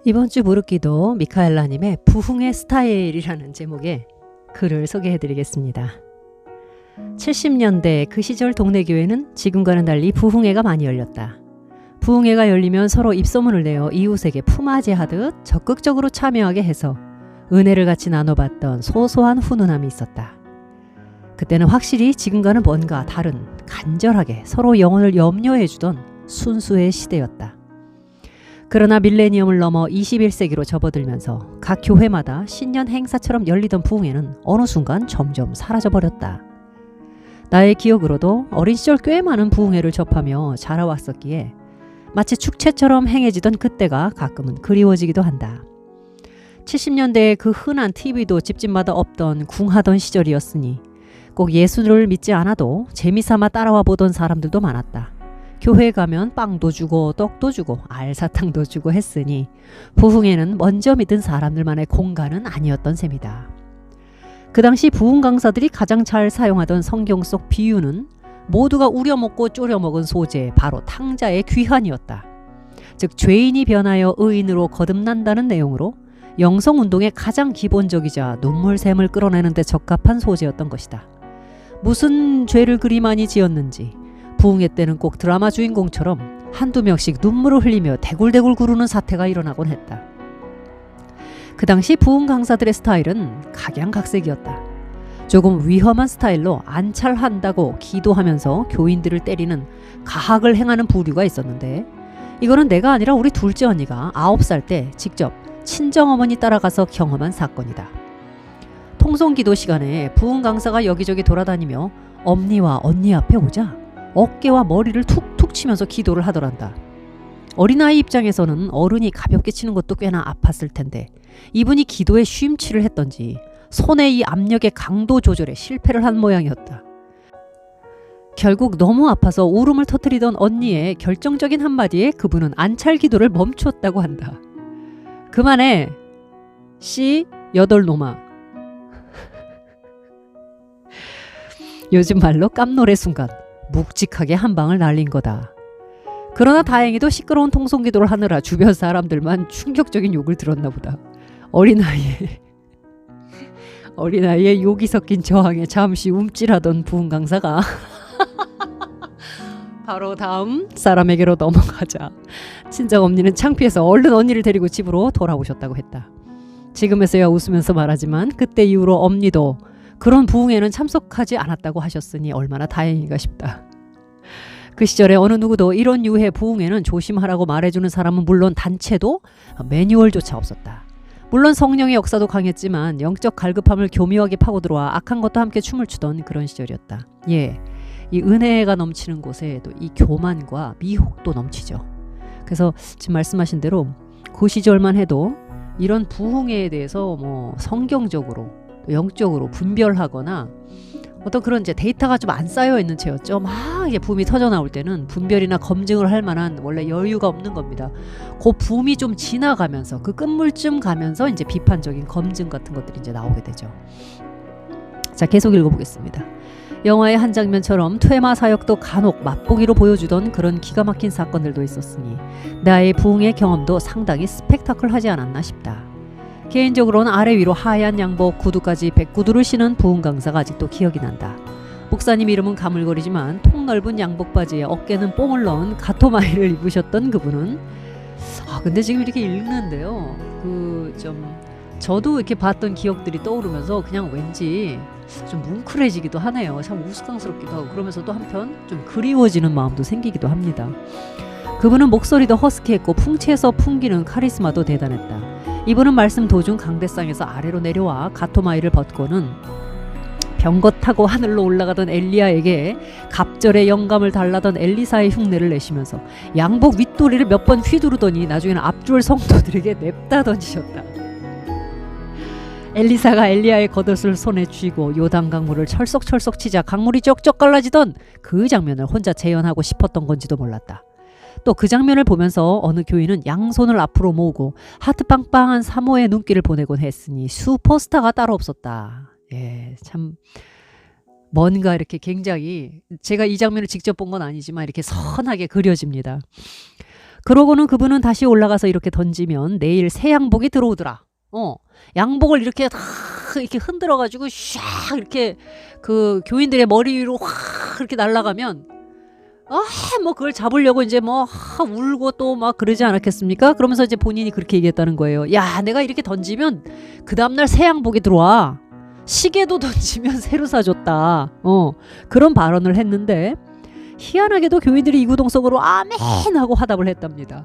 이번 주 무릎기도 미카엘라님의 부흥의 스타일이라는 제목의 글을 소개해드리겠습니다. 70년대 그 시절 동네 교회는 지금과는 달리 부흥회가 많이 열렸다. 부흥회가 열리면 서로 입소문을 내어 이웃에게 품앗이하듯 적극적으로 참여하게 해서 은혜를 같이 나눠봤던 소소한 훈훈함이 있었다. 그때는 확실히 지금과는 뭔가 다른 간절하게 서로 영혼을 염려해주던 순수의 시대였다. 그러나 밀레니엄을 넘어 21세기로 접어들면서 각 교회마다 신년 행사처럼 열리던 부흥회는 어느 순간 점점 사라져버렸다. 나의 기억으로도 어린 시절 꽤 많은 부흥회를 접하며 자라왔었기에 마치 축제처럼 행해지던 그때가 가끔은 그리워지기도 한다. 70년대에 그 흔한 TV도 집집마다 없던 궁하던 시절이었으니 꼭 예수를 믿지 않아도 재미삼아 따라와 보던 사람들도 많았다. 교회에 가면 빵도 주고 떡도 주고 알사탕도 주고 했으니 부흥회는 먼저 믿은 사람들만의 공간은 아니었던 셈이다. 그 당시 부흥 강사들이 가장 잘 사용하던 성경 속 비유는 모두가 우려먹고 쪼려먹은 소재 바로 탕자의 귀환이었다. 즉 죄인이 변하여 의인으로 거듭난다는 내용으로 영성운동의 가장 기본적이자 눈물샘을 끌어내는 데 적합한 소재였던 것이다. 무슨 죄를 그리 많이 지었는지 부흥회 때는 꼭 드라마 주인공처럼 한두 명씩 눈물을 흘리며 대굴대굴 구르는 사태가 일어나곤 했다. 그 당시 부흥 강사들의 스타일은 각양각색이었다. 조금 위험한 스타일로 안찰한다고 기도하면서 교인들을 때리는 가학을 행하는 부류가 있었는데 이거는 내가 아니라 우리 둘째 언니가 9살 때 직접 친정어머니 따라가서 경험한 사건이다. 통성기도 시간에 부흥 강사가 여기저기 돌아다니며 엄니와 언니 앞에 오자 어깨와 머리를 툭툭 치면서 기도를 하더란다. 어린아이 입장에서는 어른이 가볍게 치는 것도 꽤나 아팠을 텐데 이분이 기도에 쉬임치를 했던지 손의 이 압력의 강도 조절에 실패를 한 모양이었다. 결국 너무 아파서 울음을 터뜨리던 언니의 결정적인 한마디에 그분은 안찰 기도를 멈췄다고 한다. 그만해. 씨 여덟놈아. 요즘 말로 깜놀의 순간 묵직하게 한 방을 날린 거다. 그러나 다행히도 시끄러운 통성기도를 하느라 주변 사람들만 충격적인 욕을 들었나 보다. 어린아이의 욕이 섞인 저항에 잠시 움찔하던 부흥 강사가 바로 다음 사람에게로 넘어가자 친정 엄니는 창피해서 얼른 언니를 데리고 집으로 돌아오셨다고 했다. 지금에서야 웃으면서 말하지만 그때 이후로 엄니도 그런 부흥회는 참석하지 않았다고 하셨으니 얼마나 다행인가 싶다. 그 시절에 어느 누구도 이런 유해 부흥회는 조심하라고 말해주는 사람은 물론 단체도 매뉴얼조차 없었다. 물론 성령의 역사도 강했지만 영적 갈급함을 교묘하게 파고들어와 악한 것도 함께 춤을 추던 그런 시절이었다. 예, 이 은혜가 넘치는 곳에 또 이 교만과 미혹도 넘치죠. 그래서 지금 말씀하신 대로 그 시절만 해도 이런 부흥회에 대해서 뭐 성경적으로 영적으로 분별하거나 어떤 그런 이제 데이터가 좀 안 쌓여 있는 채였죠. 막 이게 붐이 터져 나올 때는 분별이나 검증을 할 만한 원래 여유가 없는 겁니다. 그 붐이 좀 지나가면서 그 끝물쯤 가면서 이제 비판적인 검증 같은 것들이 이제 나오게 되죠. 자, 계속 읽어보겠습니다. 영화의 한 장면처럼 퇴마 사역도 간혹 맛보기로 보여주던 그런 기가 막힌 사건들도 있었으니 나의 부흥의 경험도 상당히 스펙타클하지 않았나 싶다. 개인적으로는 아래 위로 하얀 양복, 구두까지 백구두를 신은 부흥 강사가 아직도 기억이 난다. 목사님 이름은 가물거리지만 통 넓은 양복 바지에 어깨는 뽕을 넣은 가토마이를 입으셨던 그분은 근데 지금 이렇게 읽는데요. 저도 이렇게 봤던 기억들이 떠오르면서 그냥 왠지 좀 뭉클해지기도 하네요. 참 우스꽝스럽기도 하고 그러면서도 한편 좀 그리워지는 마음도 생기기도 합니다. 그분은 목소리도 허스키했고 풍채에서 풍기는 카리스마도 대단했다. 이분은 말씀 도중 강대상에서 아래로 내려와 가토마이를 벗고는 병거 타고 하늘로 올라가던 엘리야에게 갑절의 영감을 달라던 엘리사의 흉내를 내시면서 양복 윗도리를 몇 번 휘두르더니 나중에는 앞줄 성도들에게 냅다 던지셨다. 엘리사가 엘리야의 겉옷을 손에 쥐고 요단 강물을 철썩철썩 치자 강물이 쩍쩍 갈라지던 그 장면을 혼자 재현하고 싶었던 건지도 몰랐다. 또 그 장면을 보면서 어느 교인은 양손을 앞으로 모으고 하트 빵빵한 사모의 눈길을 보내곤 했으니 슈퍼스타가 따로 없었다. 예, 참 뭔가 이렇게 굉장히 제가 이 장면을 직접 본 건 아니지만 이렇게 선하게 그려집니다. 그러고는 그분은 다시 올라가서 이렇게 던지면 내일 새 양복이 들어오더라. 양복을 이렇게 다 이렇게 흔들어 가지고 샥 이렇게 그 교인들의 머리 위로 확 이렇게 날아가면 뭐 그걸 잡으려고 이제 뭐 울고 또 막 그러지 않았겠습니까? 그러면서 이제 본인이 그렇게 얘기했다는 거예요. 야, 내가 이렇게 던지면 그 다음날 새 양복이 들어와. 시계도 던지면 새로 사줬다. 그런 발언을 했는데 희한하게도 교인들이 이구동성으로 아멘 하고 화답을 했답니다.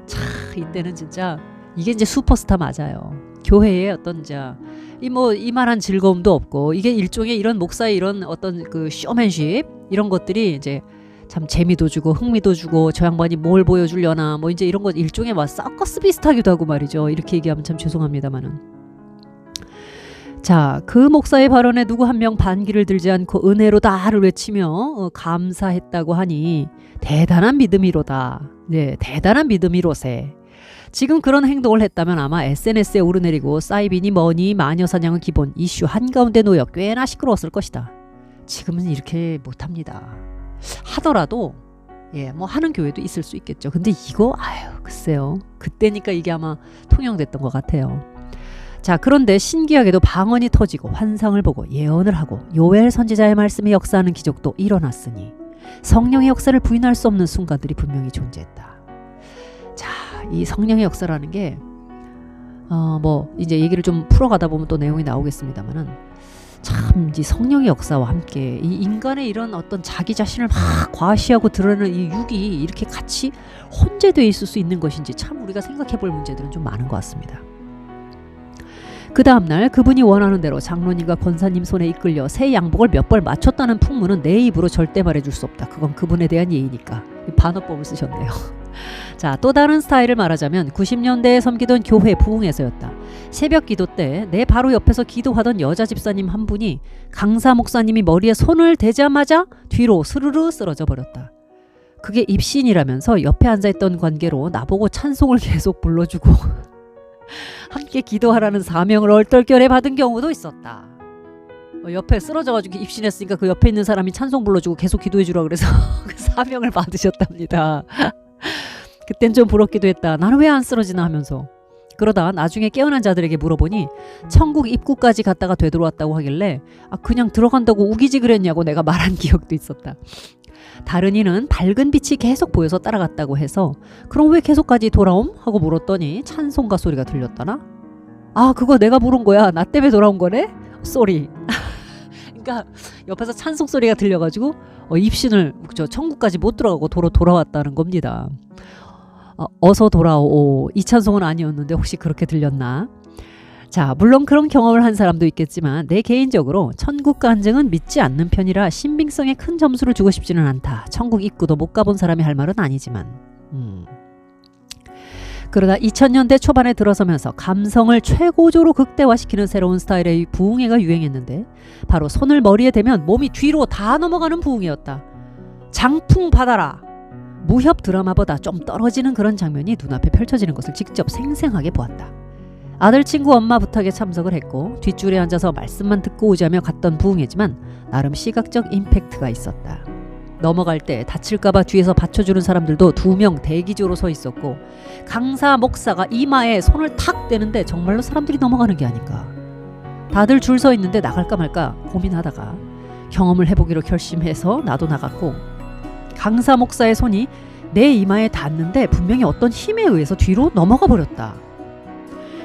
참, 이때는 진짜 이게 이제 슈퍼스타 맞아요. 교회의 어떤 이만한 즐거움도 없고, 이게 일종의 이런 목사의 이런 어떤 그 쇼맨십 이런 것들이 이제 참 재미도 주고 흥미도 주고, 저 양반이 뭘 보여주려나 뭐 이제 이런 것 일종의 막 서커스 비슷하기도 하고 말이죠. 이렇게 얘기하면 참 죄송합니다만은. 자, 그 목사의 발언에 누구 한 명 반기를 들지 않고 은혜로다를 외치며 감사했다고 하니 대단한 믿음이로다. 네, 대단한 믿음이로세. 지금 그런 행동을 했다면 아마 SNS에 오르내리고 사이비니 뭐니 마녀사냥은 기본 이슈 한가운데 놓여 꽤나 시끄러웠을 것이다. 지금은 이렇게 못합니다. 하더라도 뭐 하는 교회도 있을 수 있겠죠. 근데 이거 글쎄요. 그때니까 이게 아마 통용됐던 것 같아요. 자, 그런데 신기하게도 방언이 터지고 환상을 보고 예언을 하고 요엘 선지자의 말씀이 역사하는 기적도 일어났으니 성령의 역사를 부인할 수 없는 순간들이 분명히 존재했다. 자, 이 성령의 역사라는 게 뭐 이제 얘기를 좀 풀어가다 보면 또 내용이 나오겠습니다만은, 참 이 성령의 역사와 함께 이 인간의 이런 어떤 자기 자신을 막 과시하고 드러내는 이 육이 이렇게 같이 혼재되어 있을 수 있는 것인지 참 우리가 생각해 볼 문제들은 좀 많은 것 같습니다. 그 다음날 그분이 원하는 대로 장로님과 권사님 손에 이끌려 새 양복을 몇 벌 맞췄다는 풍문은 내 입으로 절대 말해줄 수 없다. 그건 그분에 대한 예의니까. 반어법을 쓰셨네요. 자, 또 다른 스타일을 말하자면 90년대에 섬기던 교회 부흥에서였다. 새벽 기도 때 내 바로 옆에서 기도하던 여자 집사님 한 분이 강사 목사님이 머리에 손을 대자마자 뒤로 스르르 쓰러져 버렸다. 그게 입신이라면서 옆에 앉아있던 관계로 나보고 찬송을 계속 불러주고 함께 기도하라는 사명을 얼떨결에 받은 경우도 있었다. 옆에 쓰러져가지고 입신했으니까 그 옆에 있는 사람이 찬송 불러주고 계속 기도해주라 그래서 그 사명을 받으셨답니다. 그땐 좀 부럽기도 했다. 나는 왜 안 쓰러지나 하면서. 그러다 나중에 깨어난 자들에게 물어보니 천국 입구까지 갔다가 되돌아왔다고 하길래 그냥 들어간다고 우기지 그랬냐고 내가 말한 기억도 있었다. 다른 이는 밝은 빛이 계속 보여서 따라갔다고 해서 그럼 왜 계속까지 돌아옴? 하고 물었더니 찬송가 소리가 들렸다나? 그거 내가 부른 거야. 나 때문에 돌아온 거네? 쏘리. 그러니까 옆에서 찬송 소리가 들려가지고 입신을 천국까지 못 들어가고 도로 돌아왔다는 겁니다. 어서 돌아오. 이 찬송은 아니었는데 혹시 그렇게 들렸나? 자, 물론 그런 경험을 한 사람도 있겠지만 내 개인적으로 천국 간증은 믿지 않는 편이라 신빙성에 큰 점수를 주고 싶지는 않다. 천국 입구도 못 가본 사람이 할 말은 아니지만. 그러다 2000년대 초반에 들어서면서 감성을 최고조로 극대화시키는 새로운 스타일의 부흥회가 유행했는데 바로 손을 머리에 대면 몸이 뒤로 다 넘어가는 부흥회였다. 장풍 받아라. 무협 드라마보다 좀 떨어지는 그런 장면이 눈앞에 펼쳐지는 것을 직접 생생하게 보았다. 아들 친구 엄마 부탁에 참석을 했고 뒷줄에 앉아서 말씀만 듣고 오자며 갔던 부흥회지만 나름 시각적 임팩트가 있었다. 넘어갈 때 다칠까봐 뒤에서 받쳐주는 사람들도 2명 대기조로 서 있었고 강사 목사가 이마에 손을 탁 대는데 정말로 사람들이 넘어가는 게 아닌가. 다들 줄 서 있는데 나갈까 말까 고민하다가 경험을 해보기로 결심해서 나도 나갔고 강사 목사의 손이 내 이마에 닿는데 분명히 어떤 힘에 의해서 뒤로 넘어가 버렸다.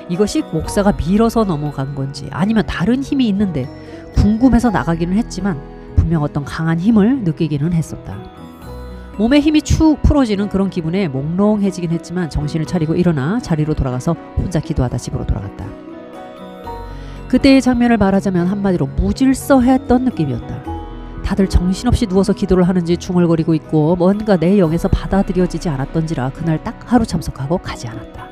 이것이 목사가 밀어서 넘어간 건지 아니면 다른 힘이 있는데 궁금해서 나가기는 했지만 분명 어떤 강한 힘을 느끼기는 했었다. 몸에 힘이 축 풀어지는 그런 기분에 몽롱해지긴 했지만 정신을 차리고 일어나 자리로 돌아가서 혼자 기도하다 집으로 돌아갔다. 그때의 장면을 말하자면 한마디로 무질서했던 느낌이었다. 다들 정신없이 누워서 기도를 하는지 중얼거리고 있고 뭔가 내 영에서 받아들여지지 않았던지라 그날 딱 하루 참석하고 가지 않았다.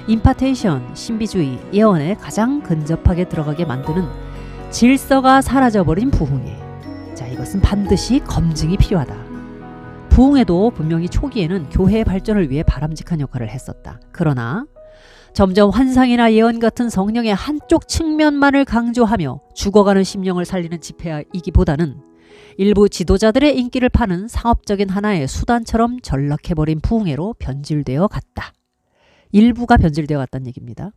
임파테이션, 신비주의, 예언에 가장 근접하게 들어가게 만드는 질서가 사라져버린 부흥회. 자, 이것은 반드시 검증이 필요하다. 부흥회도 분명히 초기에는 교회의 발전을 위해 바람직한 역할을 했었다. 그러나 점점 환상이나 예언 같은 성령의 한쪽 측면만을 강조하며 죽어가는 심령을 살리는 집회이기보다는 일부 지도자들의 인기를 파는 상업적인 하나의 수단처럼 전락해버린 부흥회로 변질되어 갔다. 일부가 변질되어 갔다는 얘기입니다.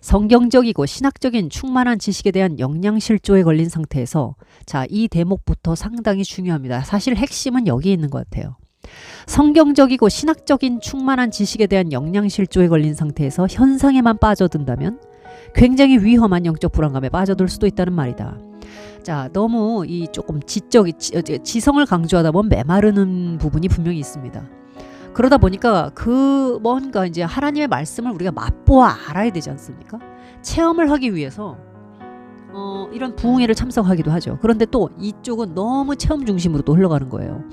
성경적이고 신학적인 충만한 지식에 대한 영양실조에 걸린 상태에서 자, 이 대목부터 상당히 중요합니다. 사실 핵심은 여기에 있는 것 같아요. 성경적이고 신학적인 충만한 지식에 대한 영양실조에 걸린 상태에서 현상에만 빠져든다면 굉장히 위험한 영적 불안감에 빠져들 수도 있다는 말이다. 자, 너무 이 조금 지성을 강조하다 보면 메마르는 부분이 분명히 있습니다. 그러다 보니까 그 뭔가 이제 하나님의 말씀을 우리가 맛보아 알아야 되지 않습니까? 체험을 하기 위해서 이런 부흥회를 참석하기도 하죠. 그런데 또 이쪽은 너무 체험 중심으로 또 흘러가는 거예요.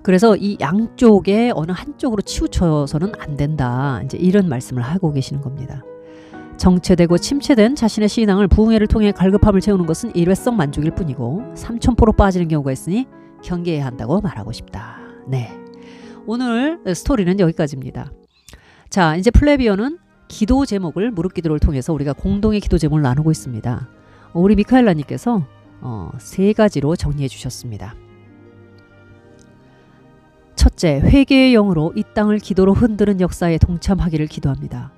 그래서 이 양쪽에 어느 한쪽으로 치우쳐서는 안 된다. 이제 이런 말씀을 하고 계시는 겁니다. 정체되고 침체된 자신의 신앙을 부흥회를 통해 갈급함을 채우는 것은 일회성 만족일 뿐이고 삼천포로 빠지는 경우가 있으니 경계해야 한다고 말하고 싶다. 네, 오늘 스토리는 여기까지입니다. 자, 이제 플레비어는 기도 제목을 무릎 기도를 통해서 우리가 공동의 기도 제목을 나누고 있습니다. 우리 미카엘라님께서 3가지로 정리해 주셨습니다. 첫째, 회개의 영으로 이 땅을 기도로 흔드는 역사에 동참하기를 기도합니다.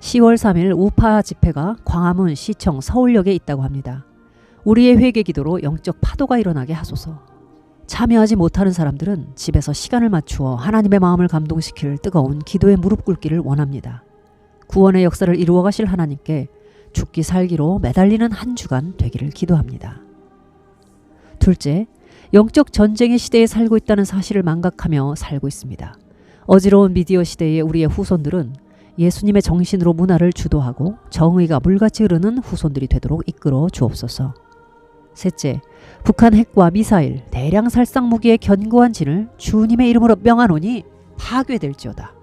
10월 3일 우파 집회가 광화문 시청 서울역에 있다고 합니다. 우리의 회개 기도로 영적 파도가 일어나게 하소서. 참여하지 못하는 사람들은 집에서 시간을 맞추어 하나님의 마음을 감동시킬 뜨거운 기도에 무릎 꿇기를 원합니다. 구원의 역사를 이루어 가실 하나님께 죽기 살기로 매달리는 한 주간 되기를 기도합니다. 둘째, 영적 전쟁의 시대에 살고 있다는 사실을 망각하며 살고 있습니다. 어지러운 미디어 시대의 우리의 후손들은 예수님의 정신으로 문화를 주도하고 정의가 물같이 흐르는 후손들이 되도록 이끌어 주옵소서. 셋째, 북한 핵과 미사일, 대량 살상 무기의 견고한 진을 주님의 이름으로 명하노니 파괴될지어다.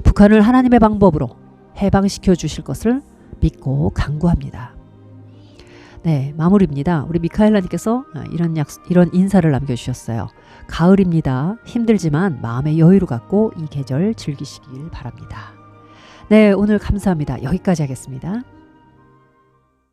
북한을 하나님의 방법으로 해방시켜 주실 것을 믿고 간구합니다. 네, 마무리입니다. 우리 미카엘라님께서 이런 인사를 남겨주셨어요. 가을입니다. 힘들지만 마음의 여유를 갖고 이 계절 즐기시길 바랍니다. 네, 오늘 감사합니다. 여기까지 하겠습니다.